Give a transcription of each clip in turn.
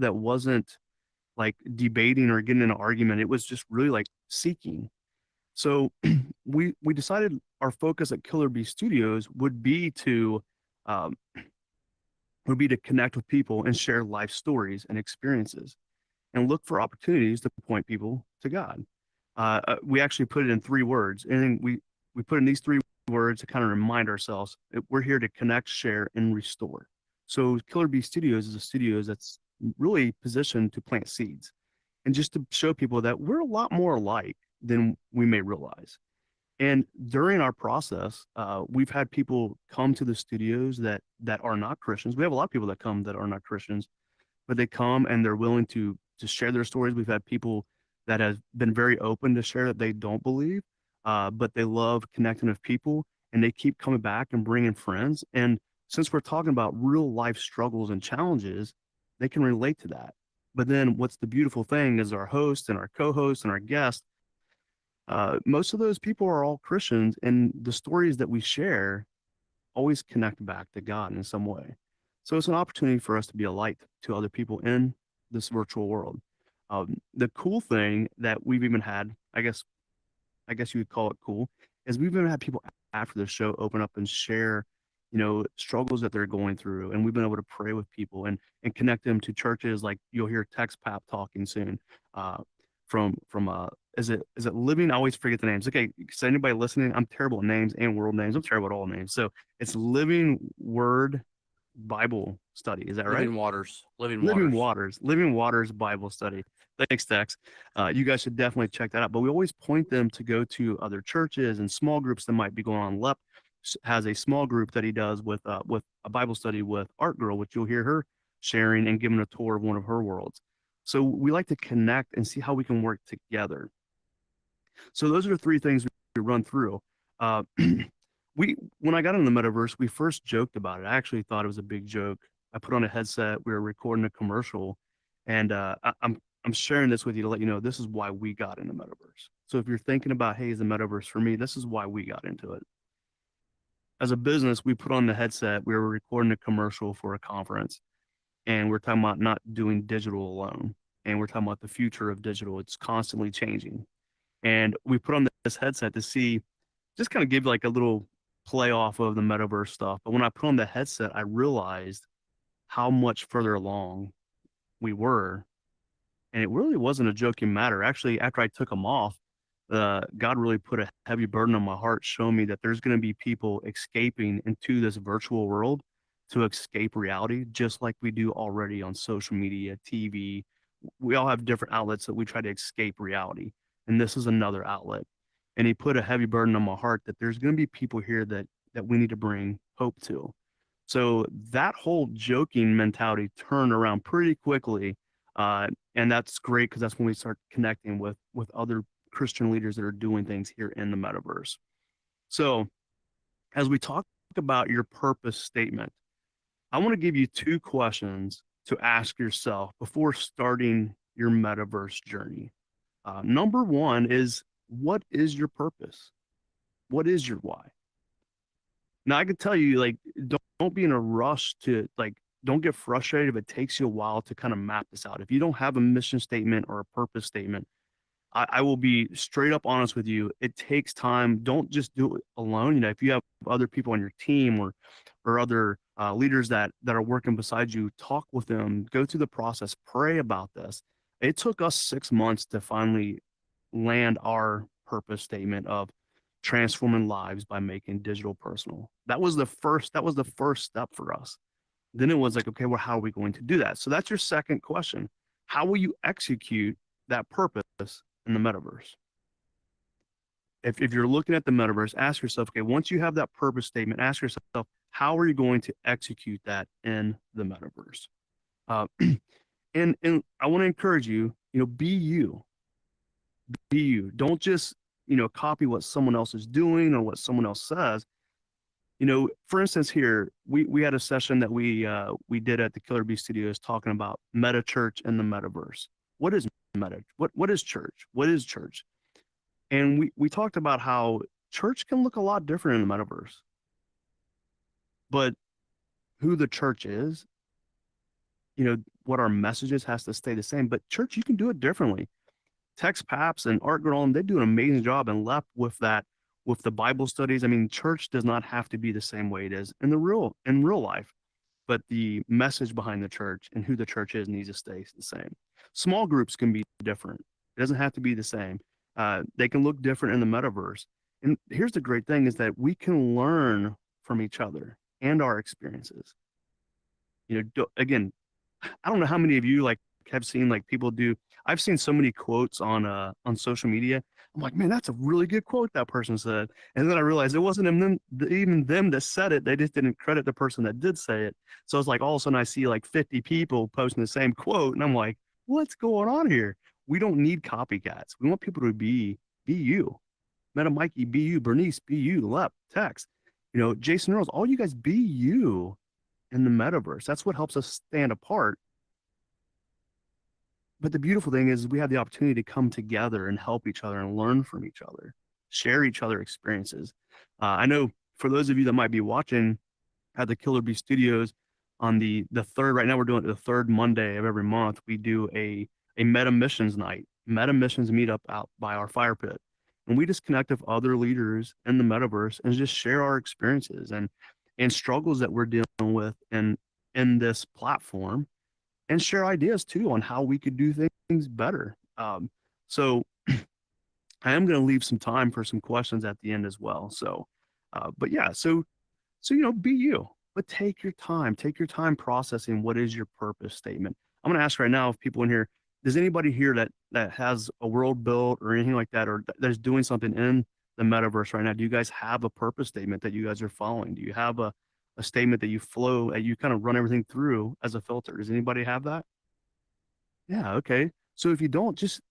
that wasn't like debating or getting in an argument. It was just really like seeking. So we decided our focus at Killer Bee Studios um, would be to connect with people and share life stories and experiences and look for opportunities to point people to God. We actually put it in 3 words, and we put in these 3 words to kind of remind ourselves that we're here to connect, share, and restore. So Killer Bee Studios is a studios that's really positioned to plant seeds and just to show people that we're a lot more alike than we may realize. And during our process, we've had people come to the studios that are not Christians. We have a lot of people that come that are not Christians, but they come and they're willing to share their stories. We've had people that have been very open to share that they don't believe, but they love connecting with people, and they keep coming back and bringing friends. And since we're talking about real life struggles and challenges, they can relate to that. But then what's the beautiful thing is our host and our co-host and our guest, most of those people are all Christians, and the stories that we share always connect back to God in some way. So it's an opportunity for us to be a light to other people in this virtual world. The cool thing that we've even had, I guess you would call it cool, is we've even had people after the show open up and share, struggles that they're going through, and we've been able to pray with people and connect them to churches. Like you'll hear Tex Pap talking soon, uh, from is it Living? I always forget the names. Okay, so anybody listening, I'm terrible at names and world names. I'm terrible at all names. So it's Living Word Bible Study. Is that right? Living Waters. Living Living Waters. Waters, Living Waters Bible Study. Thanks, Tex. You guys should definitely check that out. But we always point them to go to other churches and small groups that might be going on. Lep has a small group that he does with a Bible study with Art Girl, which you'll hear her sharing and giving a tour of one of her worlds. So we like to connect and see how we can work together. So those are the 3 things we run through. Uh, we when I got in the metaverse, we first joked about it. I actually thought it was a big joke. I put on a headset. We were recording a commercial, and I'm sharing this with you to let you know this is why we got in the metaverse. So if you're thinking about, hey, is the metaverse for me? This is why we got into it. As a business, we put on the headset. We were recording a commercial for a conference, and we're talking about not doing digital alone. And we're talking about the future of digital. It's constantly changing. And we put on this headset to see, just kind of give like a little play off of the metaverse stuff. But when I put on the headset, I realized how much further along we were. And it really wasn't a joking matter. Actually, after I took them off, God really put a heavy burden on my heart, showing me that there's going to be people escaping into this virtual world to escape reality, just like we do already on social media, TV. We all have different outlets that we try to escape reality. And this is another outlet. And he put a heavy burden on my heart that there's going to be people here that we need to bring hope to. So that whole joking mentality turned around pretty quickly, and that's great because that's when we start connecting with other Christian leaders that are doing things here in the metaverse. So as we talk about your purpose statement, I want to give you 2 questions to ask yourself before starting your metaverse journey. Number 1 is, what is your purpose? What is your why? Now I can tell you, like, don't be in a rush to like, don't get frustrated if it takes you a while to kind of map this out. If you don't have a mission statement or a purpose statement, I will be straight up honest with you. It takes time. Don't just do it alone. If you have other people on your team or other leaders that are working beside you, talk with them, go through the process, pray about this. It took us 6 months to finally land our purpose statement of transforming lives by making digital personal. That was the first step for us. Then it was like, okay, well, how are we going to do that? So that's your second question. How will you execute that purpose in the metaverse? If you're looking at the metaverse, ask yourself, okay, once you have that purpose statement, ask yourself, how are you going to execute that in the metaverse? Uh, and I want to encourage you, be you. Be you. Don't just, copy what someone else is doing or what someone else says. For instance, here we had a session that we did at the Killer Bee Studios talking about meta church and the metaverse. What is meta? What is church? What is church? And we talked about how church can look a lot different in the metaverse, but who the church is what our messages has to stay the same. But church, you can do it differently. Tex Paps and Art Grolem, they do an amazing job and left with that, with the Bible studies. I mean, church does not have to be the same way it is in real life, but the message behind the church and who the church is needs to stay the same. Small groups can be different. It doesn't have to be the same. They can look different in the metaverse. And here's the great thing is that we can learn from each other and our experiences. Again, I don't know how many of you like have seen like people do. I've seen so many quotes on social media. I'm like, man, that's a really good quote that person said. And then I realized it wasn't even them that said it. They just didn't credit the person that did say it. So it's like all of a sudden I see like 50 people posting the same quote, and I'm like, what's going on here? We don't need copycats. We want people to be you. Meta Mikey, be you. Bernice, be you. Lep, Tex, Jason Earls, all you guys be you in the metaverse. That's what helps us stand apart. But the beautiful thing is we have the opportunity to come together and help each other and learn from each other, share each other experiences. I know for those of you that might be watching at the Killer Bee Studios on the third, right now we're doing it the third Monday of every month. We do a meta missions night, meta missions meetup out by our fire pit. And we just connect with other leaders in the metaverse and just share our experiences and struggles that we're dealing with in this platform, and share ideas too on how we could do things better. So I am going to leave some time for some questions at the end as well. So, but yeah, so be you, but take your time processing what is your purpose statement. I'm going to ask right now if people in here, does anybody here that has a world built or anything like that, or that's doing something in the metaverse right now? Do you guys have a purpose statement that you guys are following? Do you have a statement that you flow, that you kind of run everything through as a filter? Does anybody have that? Yeah, okay. So if you don't, just,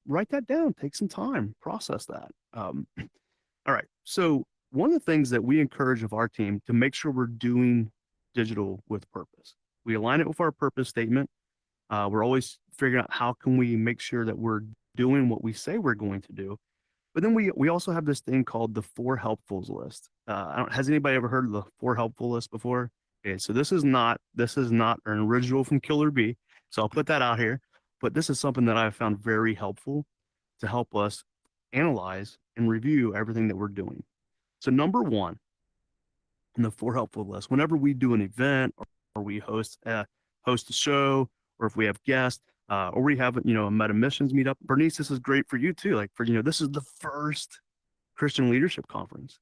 write that down, take some time, process that. All right. So one of the things that we encourage of our team to make sure we're doing digital with purpose, we align it with our purpose statement. We're always figuring out how can we make sure that we're doing what we say we're going to do. But then we also have this thing called the four helpfuls list. Has anybody ever heard of the four helpful list before? Okay, so this is not an original from Killer Bee. So I'll put that out here. But this is something that I've found very helpful to help us analyze and review everything that we're doing. So number one in the four helpful list, whenever we do an event, or we host a show, or if we have guests, or we have a meta missions meetup. Bernice, this is great for you too. Like this is the first Christian leadership conference.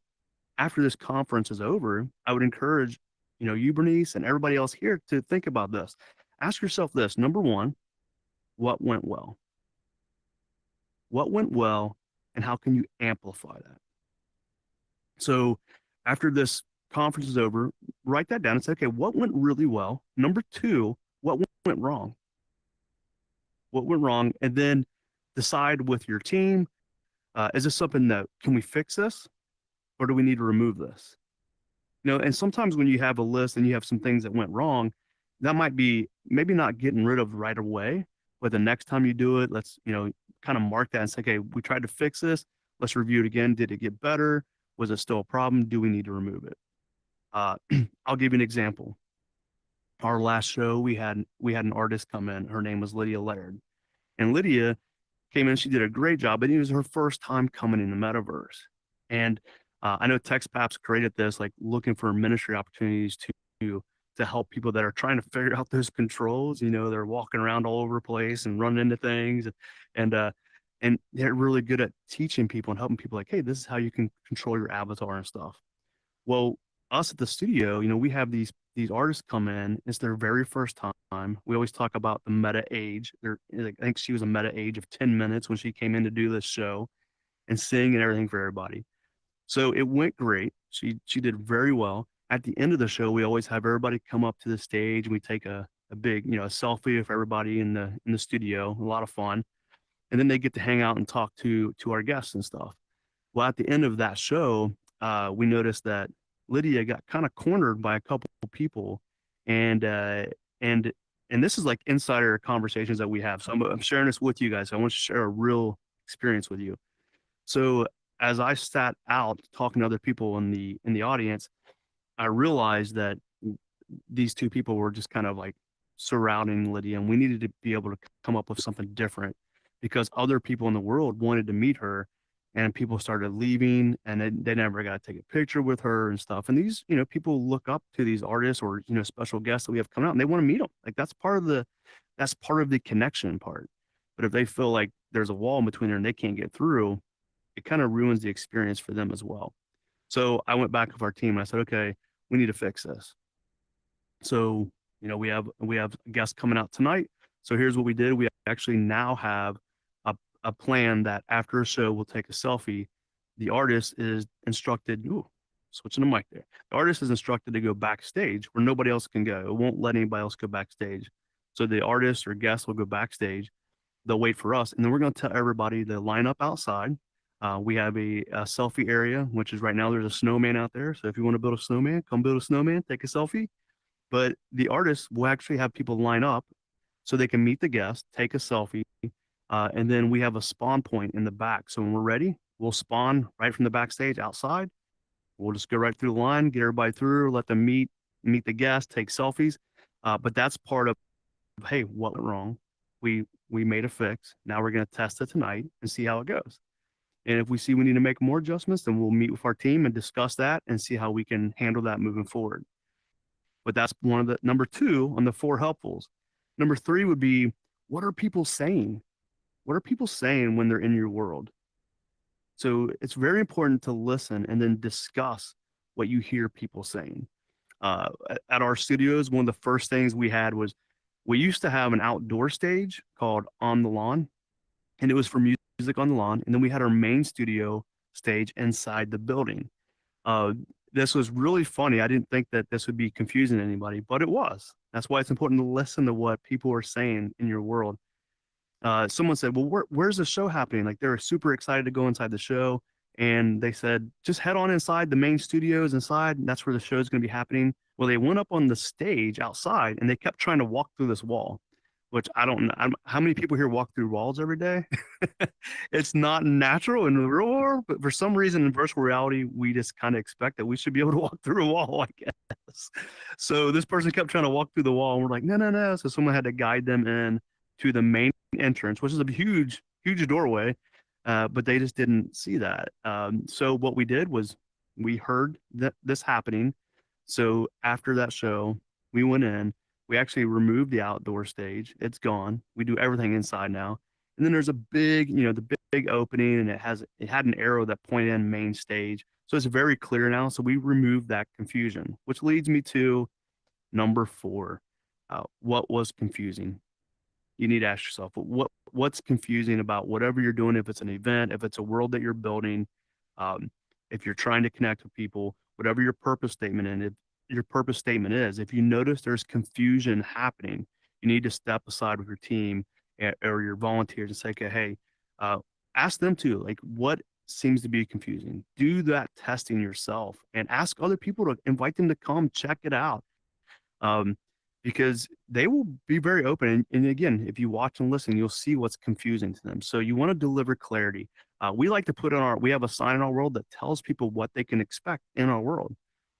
After this conference is over, I would encourage you, Bernice, and everybody else here to think about this. Ask yourself this: number one, what went well? What went well, and how can you amplify that? So after this conference is over, write that down and say, okay, what went really well? Number two, what went wrong? What went wrong? And then decide with your team, is this something that, can we fix this, or do we need to remove this? And sometimes when you have a list and you have some things that went wrong, that might be maybe not getting rid of right away, but the next time you do it, let's, kind of mark that and say, okay, we tried to fix this. Let's review it again. Did it get better? Was it still a problem? Do we need to remove it? I'll give you an example. Our last show, we had an artist come in. Her name was Lydia Laird, and Lydia came in. She did a great job, but it was her first time coming in the metaverse. And I know Tex Paps created this, like looking for ministry opportunities to help people that are trying to figure out those controls. They're walking around all over the place and running into things, and they're really good at teaching people and helping people. Like, hey, this is how you can control your avatar and stuff. Well, us at the studio, we have these artists come in. It's their very first time. We always talk about the meta age. I think she was a meta age of 10 minutes when she came in to do this show and sing and everything for everybody. So it went great. She did very well. At the end of the show, we always have everybody come up to the stage, and we take a big, a selfie of everybody in the studio. A lot of fun. And then they get to hang out and talk to our guests and stuff. Well, at the end of that show, we noticed that Lydia got kind of cornered by a couple of people, and and this is like insider conversations that we have. So I'm sharing this with you guys. So I want to share a real experience with you. So as I sat out talking to other people in the audience, I realized that these two people were just kind of like surrounding Lydia, and we needed to be able to come up with something different because other people in the world wanted to meet her, and people started leaving, and they never got to take a picture with her and stuff. And these, people look up to these artists or special guests that we have coming out, and they want to meet them. Like that's part of the connection part. But if they feel like there's a wall in between there and they can't get through, it kind of ruins the experience for them as well. So I went back with our team and I said, okay, we need to fix this. So, we have guests coming out tonight. So here's what we did. We actually now have a plan that after a show we'll take a selfie. The artist is instructed, switching the mic there. The artist is instructed to go backstage where nobody else can go. It won't let anybody else go backstage. So the artist or guest will go backstage. They'll wait for us, and then we're going to tell everybody to line up outside. We have a selfie area, which is right now there's a snowman out there. So if you want to build a snowman, come build a snowman, take a selfie. But the artist will actually have people line up so they can meet the guest, take a selfie, and then we have a spawn point in the back. So when we're ready, we'll spawn right from the backstage outside. We'll just go right through the line, get everybody through, let them meet the guest, take selfies. But that's part of, hey, what went wrong? We made a fix. Now we're going to test it tonight and see how it goes. And if we see we need to make more adjustments, then we'll meet with our team and discuss that and see how we can handle that moving forward. But that's one of the number two on the four helpfuls. Number three would be, what are people saying? What are people saying when they're in your world? So it's very important to listen and then discuss what you hear people saying. At our studios, one of the first things we had was we used to have an outdoor stage called On the Lawn, and it was for music on the lawn. And then we had our main studio stage inside the building. This was really funny. I didn't think that this would be confusing to anybody, but it was. That's why it's important to listen to what people are saying in your world. Someone said, well, where's the show happening? Like, they were super excited to go inside the show. And they said, just head on inside the main studios inside. And that's where the show is going to be happening. Well, they went up on the stage outside and they kept trying to walk through this wall, which I don't know. How many people here walk through walls every day? It's not natural in the real world, but for some reason in virtual reality, we just kind of expect that we should be able to walk through a wall, I guess. So this person kept trying to walk through the wall and we're like, no, no, no. So someone had to guide them in to the main entrance, which is a huge, huge doorway. But they just didn't see that. So what we did was we heard that this happening. So after that show, we went in, we actually removed the outdoor stage. It's gone. We do everything inside now. And then there's a big, the big opening, and it had an arrow that pointed in main stage. So it's very clear now. So we removed that confusion, which leads me to number 4. What was confusing? You need to ask yourself, what's confusing about whatever you're doing, if it's an event, if it's a world that you're building, if you're trying to connect with people, whatever your purpose statement is, if you notice there's confusion happening, you need to step aside with your team or your volunteers and say, okay, hey, ask them too, like, what seems to be confusing? Do that testing yourself and ask other people to invite them to come check it out. Because they will be very open. And again, if you watch and listen, you'll see what's confusing to them. So you want to deliver clarity. We like to we have a sign in our world that tells people what they can expect in our world.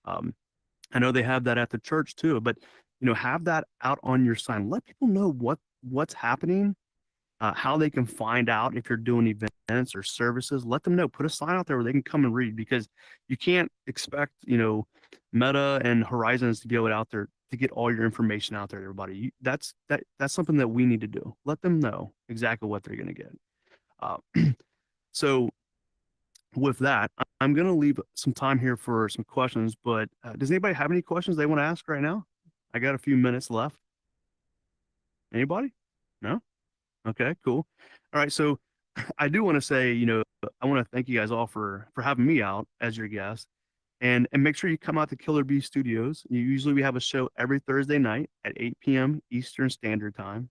I know they have that at the church too, but have that out on your sign. Let people know what's happening, how they can find out if you're doing events or services. Let them know. Put a sign out there where they can come and read, because you can't expect Meta and Horizons to be able to out there to get all your information out there to everybody. That's something that we need to do. Let them know exactly what they're going to get. So with that, I'm going to leave some time here for some questions, but does anybody have any questions they want to ask right now? I got a few minutes left. Anybody? No? Okay, cool. All right. So I do want to say, I want to thank you guys all for having me out as your guest. And make sure you come out to Killer Bee Studios. Usually we have a show every Thursday night at 8 p.m. Eastern Standard Time.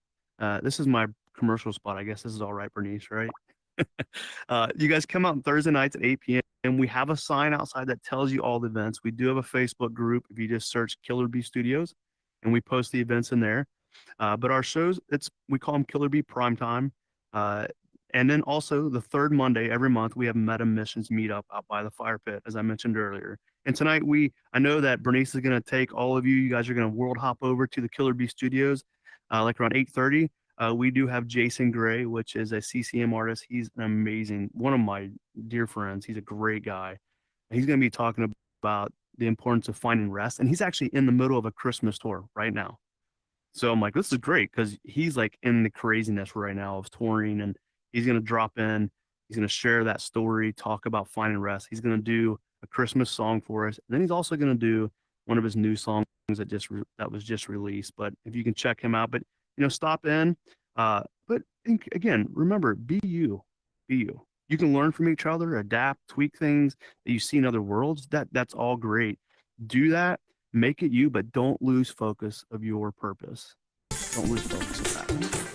This is my commercial spot. I guess this is all right, Bernice, right? You guys come out on Thursday nights at 8 p.m. and we have a sign outside that tells you all the events. We do have a Facebook group if you just search Killer Bee Studios, and we post the events in there. But our shows, we call them Killer Bee Primetime. And then also the third Monday every month, we have Meta Missions meetup out by the fire pit, as I mentioned earlier. And tonight I know that Bernice is going to take all of you. You guys are going to world hop over to the Killer Bee Studios. like around 8:30. We do have Jason Gray, which is a CCM artist. He's an amazing, one of my dear friends. He's a great guy. He's going to be talking about the importance of finding rest, and he's actually in the middle of a Christmas tour right now. So I'm like, this is great because he's like in the craziness right now of touring, and he's going to drop in. He's going to share that story, talk about finding rest. He's going to do a Christmas song for us. And then he's also going to do one of his new songs that was just released. But if you can check him out, but stop in. But again, remember, be you, be you. You can learn from each other, adapt, tweak things that you see in other worlds. That's all great. Do that, make it you, but don't lose focus of your purpose. Don't lose focus of that.